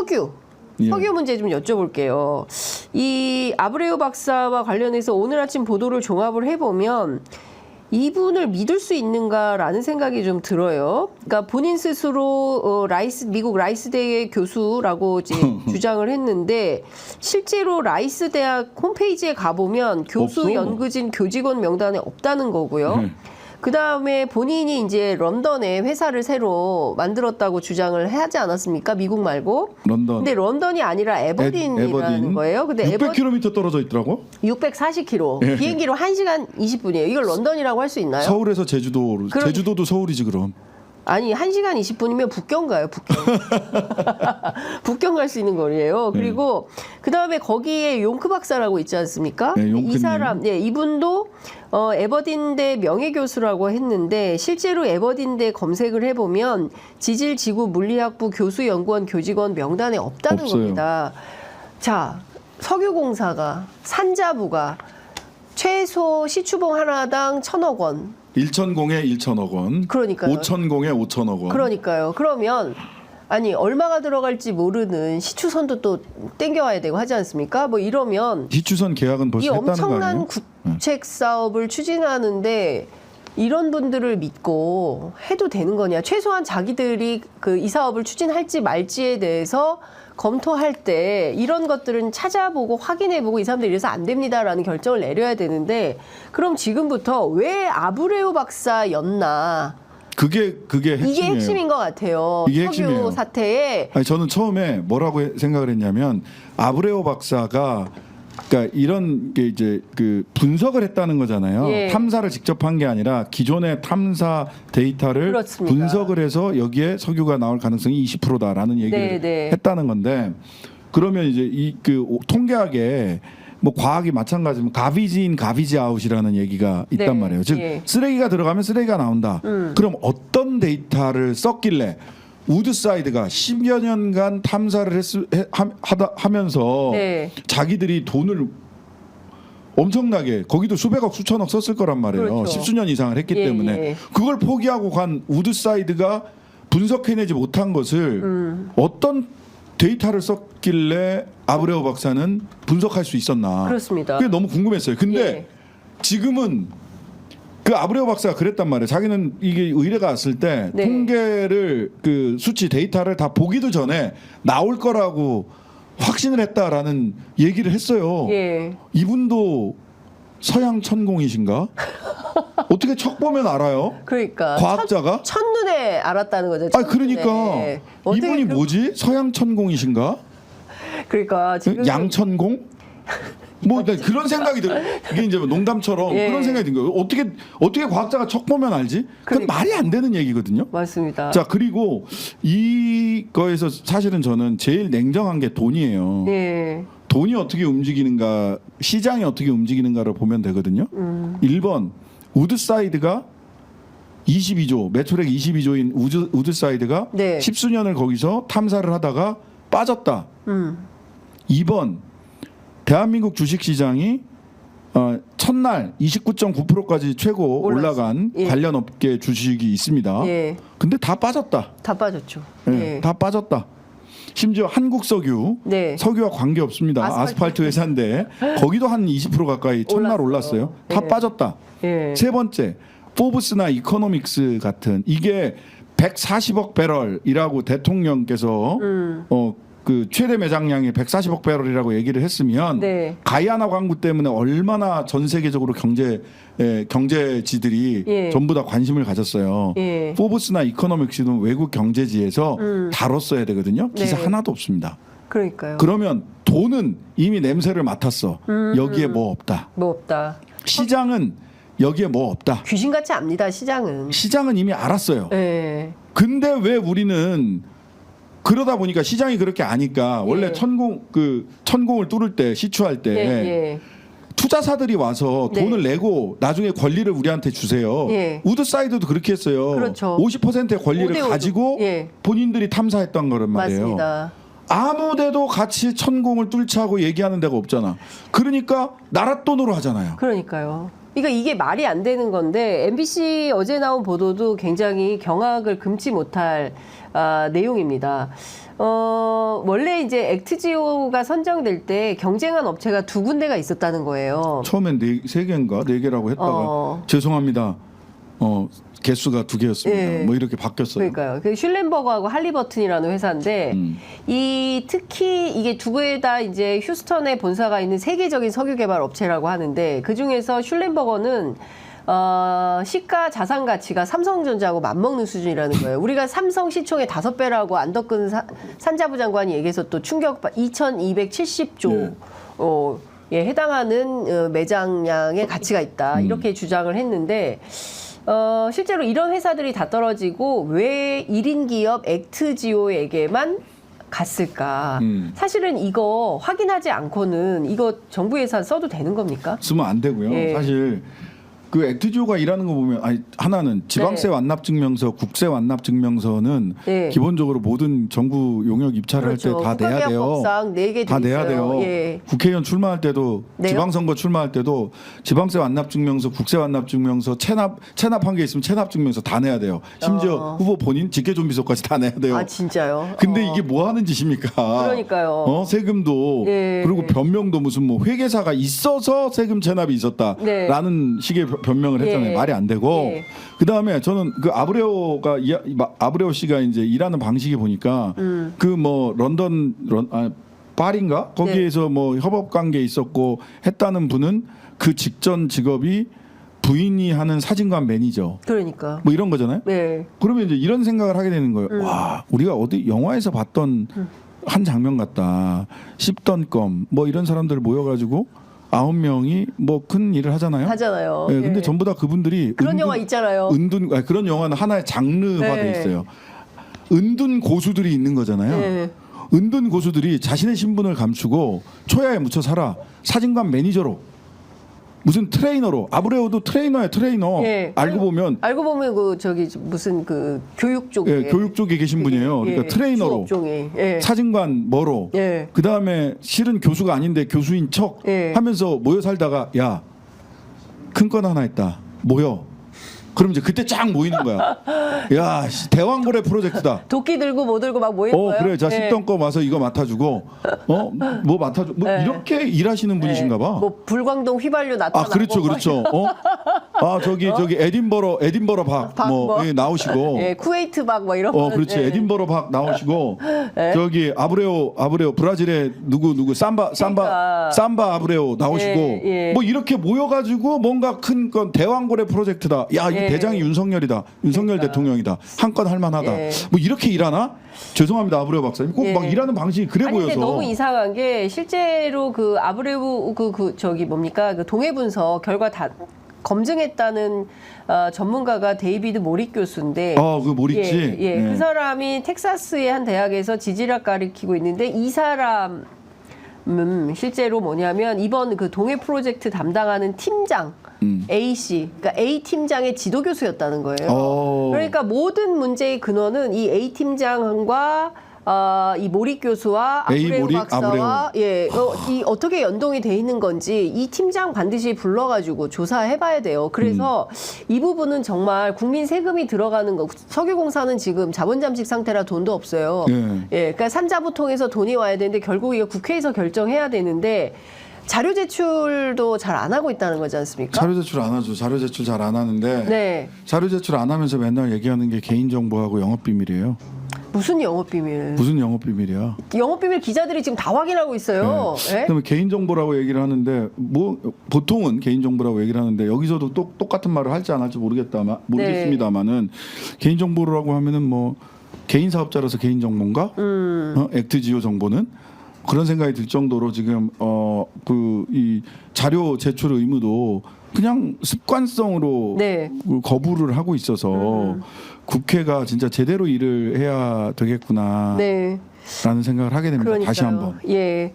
석유. 예. 석유 문제 좀 여쭤볼게요. 이 아브레우 박사와 관련해서 오늘 아침 보도를 종합을 해보면 이분을 믿을 수 있는가라는 생각이 좀 들어요. 그러니까 본인 스스로 미국 라이스대의 교수라고 이제 주장을 했는데 실제로 라이스 대학 홈페이지에 가보면 교수 없어. 연구진 교직원 명단에 없다는 거고요. 그 다음에 본인이 이제 런던에 회사를 새로 만들었다고 주장을 하지 않았습니까? 미국 말고. 런던. 근데 런던이 아니라 에버딘이라는 에버딘. 거예요. 근데 600km 떨어져 있더라고. 640km. 예. 비행기로 1시간 20분이에요. 이걸 런던이라고 할 수 있나요? 서울에서 제주도. 제주도도 서울이지 그럼. 아니 1시간 20분이면 북경 가요. 북경. 북경 갈 수 있는 거리예요. 그리고 그다음에 거기에 용크 박사라고 있지 않습니까? 네, 용크님. 이 사람, 이분도 에버딘대 명예교수라고 했는데 실제로 에버딘대 검색을 해보면 지질지구 물리학부 교수 연구원 교직원 명단에 없다는 없어요. 겁니다. 자, 석유공사가 산자부가 최소 시추봉 하나당 1,000억 원. 1,000공에 1,000억 원. 그러니까요. 5,000공에 5,000억 원. 그러니까요. 그러면 아니 얼마가 들어갈지 모르는 시추선도 또 땡겨와야 되고 하지 않습니까? 뭐 이러면 시추선 계약은 이 벌써 했다는 거 엄청난 아니에요? 구책 사업을 추진하는데 이런 분들을 믿고 해도 되는 거냐? 최소한 자기들이 이 사업을 추진할지 말지에 대해서 검토할 때 이런 것들은 찾아보고 확인해보고 이 사람들이 이래서 안 됩니다라는 결정을 내려야 되는데 그럼 지금부터 왜 아브레우 박사였나? 그게 핵심이에요. 이게 핵심인 것 같아요. 이게 석유 핵심이에요. 사태에. 아니, 저는 처음에 뭐라고 생각을 했냐면 아브레오 박사가 그러니까 이런 게 이제 그 분석을 했다는 거잖아요. 예. 탐사를 직접 한 게 아니라 기존의 탐사 데이터를 그렇습니다. 분석을 해서 여기에 석유가 나올 가능성이 20%다라는 얘기를 네. 했다는 건데 그러면 이제 이 그 통계학에 뭐 과학이 마찬가지면 가비지 인 가비지 아웃이라는 얘기가 있단 네. 말이에요. 즉 예. 쓰레기가 들어가면 쓰레기가 나온다. 그럼 어떤 데이터를 썼길래 우드사이드가 10여 년간 탐사를 하면서 네. 자기들이 돈을 엄청나게 거기도 수백억 수천억 썼을 거란 말이에요. 그렇죠. 십수년 이상을 했기 예, 때문에 예. 그걸 포기하고 간 우드사이드가 분석해내지 못한 것을 어떤 데이터를 썼길래 아브레오 박사는 분석할 수 있었나. 그렇습니다. 그게 너무 궁금했어요. 근데 예. 지금은 그 아브레오 박사가 그랬단 말이에요. 자기는 이게 의뢰가 왔을 때 네. 통계를 그 수치 데이터를 다 보기도 전에 나올 거라고 확신을 했다라는 얘기를 했어요. 예. 이분도 서양 천공이신가? 어떻게 척 보면 알아요? 그러니까 과학자가? 첫눈에 알았다는 거죠. 아 그러니까 첫눈에. 어떻게 이분이 뭐지? 서양 천공이신가? 그러니까 지금 양천공? 뭐 그런 생각이 들어. 이게 이제 농담처럼 예. 그런 생각이 든 거예요. 어떻게 과학자가 척 보면 알지? 그건 말이 안 되는 얘기거든요. 맞습니다. 자 그리고 이거에서 사실은 저는 제일 냉정한 게 돈이에요. 예. 돈이 어떻게 움직이는가, 시장이 어떻게 움직이는가를 보면 되거든요. 1번 우드사이드가 22조 매출액 22조인 우드사이드가 네. 10수년을 거기서 탐사를 하다가 빠졌다. 2번 대한민국 주식시장이 첫날 29.9%까지 최고 올라간 예. 관련 업계 주식이 있습니다. 예. 근데 다 빠졌다. 다 빠졌죠. 예, 예. 다 빠졌다. 심지어 한국석유, 네. 석유와 관계 없습니다. 아스팔트 회사인데 거기도 한 20% 가까이 첫날 올랐어요. 다 예. 빠졌다. 예. 세 번째, 포브스나 이코노믹스 같은 이게 140억 배럴이라고 대통령께서 그 최대 매장량이 140억 배럴이라고 얘기를 했으면 네. 가이아나 광구 때문에 얼마나 전 세계적으로 경제지들이 예. 전부 다 관심을 가졌어요. 예. 포브스나 이코노믹스는 외국 경제지에서 다뤘어야 되거든요. 기사 네. 하나도 없습니다. 그러니까요. 그러면 돈은 이미 냄새를 맡았어. 여기에 뭐 없다. 뭐 없다. 시장은 여기에 뭐 없다. 귀신같이 압니다. 시장은. 시장은 이미 알았어요. 예. 근데 왜 우리는 그러다 보니까 시장이 그렇게 아니까 원래 예. 천공을 뚫을 때 시추할 때 예. 투자사들이 와서 네. 돈을 내고 나중에 권리를 우리한테 주세요. 예. 우드사이드도 그렇게 했어요. 그렇죠. 50%의 권리를 5대 5도. 가지고 예. 본인들이 탐사했던 거란 말이에요. 맞습니다. 아무데도 같이 천공을 뚫자고 얘기하는 데가 없잖아. 그러니까 나라 돈으로 하잖아요. 그러니까요. 그러니까 이게 말이 안 되는 건데 MBC 어제 나온 보도도 굉장히 경악을 금치 못할 내용입니다. 원래 이제 액트지오가 선정될 때 경쟁한 업체가 2군데가 있었다는 거예요. 처음엔 3개인가 4개라고 했다가 죄송합니다. 개수가 2개였습니다. 예. 뭐 이렇게 바뀌었어요. 그러니까요. 그 슐렌버거하고 할리버튼이라는 회사인데 이 특히 이게 두 개 다 이제 휴스턴에 본사가 있는 세계적인 석유 개발 업체라고 하는데 그 중에서 슐렌버거는 시가 자산 가치가 삼성전자하고 맞먹는 수준이라는 거예요. 우리가 삼성 시총의 5배라고 안덕근 산자부 장관이 얘기해서 또 충격 2,270조 예, 해당하는 매장량의 가치가 있다. 이렇게 주장을 했는데 실제로 이런 회사들이 다 떨어지고 왜 1인 기업 액트지오에게만 갔을까? 사실은 이거 확인하지 않고는 이거 정부 예산 써도 되는 겁니까? 쓰면 안 되고요. 예. 사실 그 액트지오가 일하는 거 보면 하나는 지방세 네. 완납 증명서, 국세 완납 증명서는 네. 기본적으로 모든 정부 용역 입찰을 할 때 다 내야 돼요. 국가계약법상 4개 다 내야 돼요. 예. 국회의원 출마할 때도 네요? 지방선거 출마할 때도 지방세 완납 증명서, 국세 완납 증명서, 체납한 게 있으면 체납 증명서 다 내야 돼요. 심지어 후보 본인 직계존비서까지 다 내야 돼요. 아 진짜요? 근데 이게 뭐 하는 짓입니까? 그러니까요. 세금도 예. 그리고 변명도 무슨 뭐 회계사가 있어서 세금 체납이 있었다라는 식의 변명을 했잖아요. 예. 말이 안 되고. 예. 그다음에 저는 그 아브레오 씨가 이제 일하는 방식이 보니까 그 뭐 파리인가 거기에서 뭐 협업 관계 있었고 했다는 분은 그 직전 직업이 부인이 하는 사진관 매니저 그러니까. 뭐 이런 거잖아요. 네. 그러면 이제 이런 생각을 하게 되는 거예요. 와, 우리가 어디 영화에서 봤던 한 장면 같다. 씹던 껌 뭐 이런 사람들 모여가지고 9명이 뭐 큰 일을 하잖아요. 하잖아요. 예, 근데 예. 전부 다 그분들이 그런 영화 있잖아요. 그런 영화는 하나의 장르화돼 네. 있어요. 은둔 고수들이 있는 거잖아요. 네. 은둔 고수들이 자신의 신분을 감추고 초야에 묻혀 살아. 사진관 매니저로 무슨 트레이너로 아브레오도 트레이너야 트레이너. 예. 알고 보면 그 저기 무슨 그 교육 쪽에 예, 교육 쪽에 계신 분이에요. 그러니까 예, 트레이너로 수업종이. 예. 사진관 뭐로 예. 그 다음에 실은 교수가 아닌데 교수인 척 예. 하면서 모여 살다가 야 큰 건 하나 있다 모여. 그럼 이제 그때 쫙 모이는 거야. 야 대왕고래 프로젝트다. 도끼 들고 뭐 들고 막 모이는 거예요? 그래 자 예. 씹던 거 와서 이거 맡아주고 뭐 맡아주 뭐 예. 이렇게 일하시는 분이신가 봐. 뭐 불광동 휘발유 나타나고 그렇죠 그렇죠. 저기 에딘버러 박 뭐 나오시고 예, 쿠웨이트 박 뭐 이런 거. 그렇지. 에딘버러 박 나오시고 저기 아브레오 브라질의 누구 삼바 아브레오 나오시고 예. 뭐 이렇게 모여가지고 뭔가 큰 건 대왕고래 프로젝트다. 야, 이 예. 대장이 윤석열이다. 윤석열 대통령이다. 한 건 할만하다. 예. 뭐 이렇게 일하나? 죄송합니다, 아브레오 박사님. 꼭 막 예. 일하는 방식이 그래 아니 보여서. 근데 너무 이상한 게 실제로 그 아브레우 저기 뭡니까 그 동해 분석 결과 다 검증했다는 전문가가 데이비드 모릭 교수인데. 그 모릭지. 예. 그 사람이 텍사스의 한 대학에서 지질학 가르치고 있는데 이 사람 실제로 뭐냐면 이번 그 동해 프로젝트 담당하는 팀장 A 씨, 그러니까 A 팀장의 지도 교수였다는 거예요. 그러니까 모든 문제의 근원은 이 A 팀장과 이 모릭 교수와 아브레우 박사와 이 어떻게 연동이 돼 있는 건지 이 팀장 반드시 불러가지고 조사해봐야 돼요. 그래서 이 부분은 정말 국민 세금이 들어가는 거. 석유공사는 지금 자본 잠식 상태라 돈도 없어요. 그러니까 산자부 통해서 돈이 와야 되는데 결국 이거 국회에서 결정해야 되는데. 자료 제출도 잘 안 하고 있다는 거지 않습니까? 자료 제출 안 하죠. 자료 제출 잘 안 하는데. 네. 자료 제출 안 하면서 맨날 얘기하는 게 개인정보하고 영업비밀이에요. 무슨 영업비밀? 무슨 영업비밀이야? 영업비밀 기자들이 지금 다 확인하고 있어요. 예? 그다음에 개인정보라고 얘기를 하는데 뭐 보통은 개인정보라고 얘기를 하는데 여기서도 똑같은 말을 할지 안 할지 모르겠습니다만은 개인정보라고 하면은 뭐 개인 사업자라서 개인정보인가? 액트지오 정보는 그런 생각이 들 정도로 지금 이 자료 제출 의무도 그냥 습관성으로 거부를 하고 있어서 국회가 진짜 제대로 일을 해야 되겠구나. 라는 생각을 하게 됩니다. 그러니까요. 다시 한번. 예.